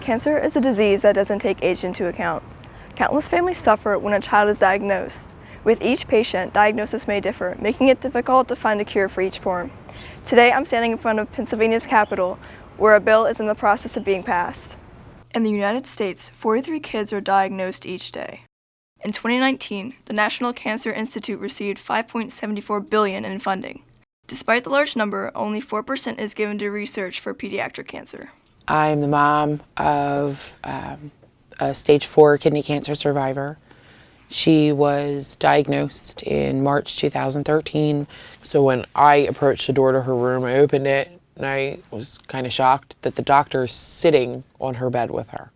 Cancer is a disease that doesn't take age into account. Countless families suffer when a child is diagnosed. With each patient, diagnosis may differ, making it difficult to find a cure for each form. Today, I'm standing in front of Pennsylvania's Capitol, where a bill is in the process of being passed. In the United States, 43 kids are diagnosed each day. In 2019, the National Cancer Institute received $5.74 billion in funding. Despite the large number, only 4% is given to research for pediatric cancer. I'm the mom of a stage 4 kidney cancer survivor. She was diagnosed in March 2013. So when I approached the door to her room, I opened it and I was kind of shocked that the doctor is sitting on her bed with her.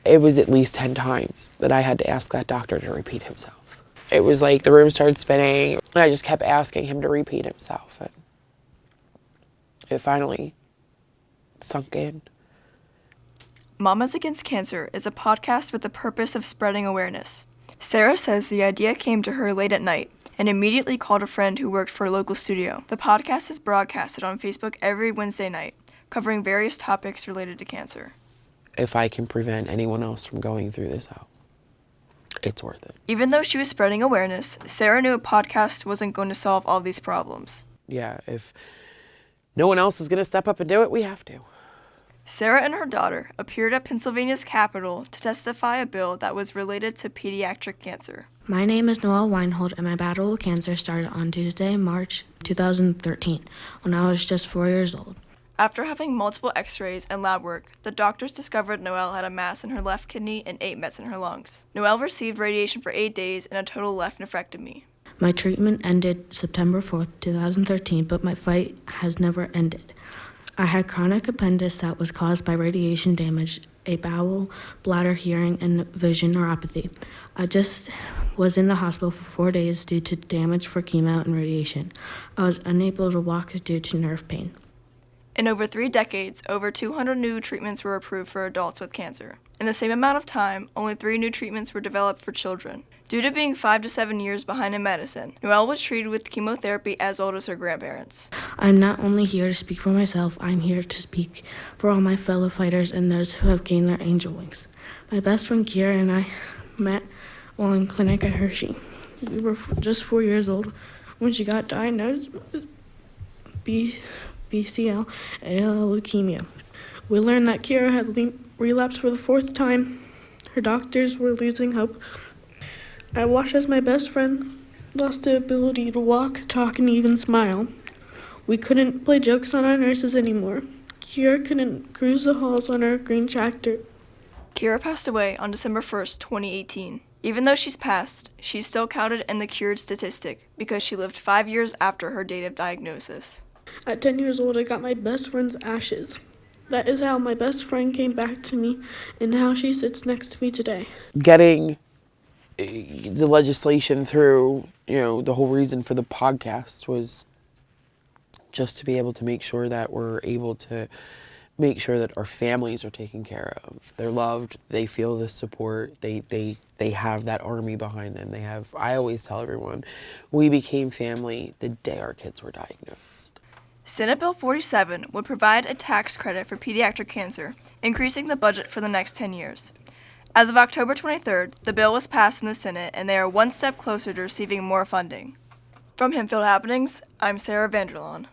It was at least 10 times that I had to ask that doctor to repeat himself. It was like the room started spinning and I just kept asking him to repeat himself. And it finally sunk in. Mamas Against Cancer is a podcast with the purpose of spreading awareness. Sarah says the idea came to her late at night and immediately called a friend who worked for a local studio. The podcast is broadcasted on Facebook every Wednesday night, covering various topics related to cancer. If I can prevent anyone else from going through this out, it's worth it. Even though she was spreading awareness, Sarah knew a podcast wasn't going to solve all these problems. Yeah, if no one else is going to step up and do it, we have to. Sarah and her daughter appeared at Pennsylvania's Capitol to testify a bill that was related to pediatric cancer. My name is Noelle Weinhold, and my battle with cancer started on Tuesday, March 2013, when I was just 4 years old. After having multiple x-rays and lab work, the doctors discovered Noelle had a mass in her left kidney and 8 mets in her lungs. Noelle received radiation for 8 days and a total left nephrectomy. My treatment ended September 4th, 2013, but my fight has never ended. I had chronic appendicitis that was caused by radiation damage, a bowel, bladder, hearing, and vision neuropathy. I just was in the hospital for 4 days due to damage for chemo and radiation. I was unable to walk due to nerve pain. In over 3 decades, over 200 new treatments were approved for adults with cancer. In the same amount of time, only 3 new treatments were developed for children. Due to being 5 to 7 years behind in medicine, Noelle was treated with chemotherapy as old as her grandparents. I'm not only here to speak for myself, I'm here to speak for all my fellow fighters and those who have gained their angel wings. My best friend Kira and I met while in clinic at Hershey. We were just 4 years old when she got diagnosed with BCL ALL leukemia. We learned that Kira had relapsed for the 4th time. Her doctors were losing hope. I watched as my best friend lost the ability to walk, talk, and even smile. We couldn't play jokes on our nurses anymore. Kira couldn't cruise the halls on her green tractor. Kira passed away on December 1st, 2018. Even though she's passed, she's still counted in the cured statistic because she lived 5 years after her date of diagnosis. At 10 years old, I got my best friend's ashes. That is how my best friend came back to me and how she sits next to me today. Getting the legislation through, the whole reason for the podcast was just to be able to make sure that we're able to make sure that our families are taken care of. They're loved, they feel the support, they have that army behind them. I always tell everyone, we became family the day our kids were diagnosed. Senate Bill 47 would provide a tax credit for pediatric cancer, increasing the budget for the next 10 years. As of October 23rd, the bill was passed in the Senate, and they are one step closer to receiving more funding. From Hempfield Happenings, I'm Sarah Vanderlaan.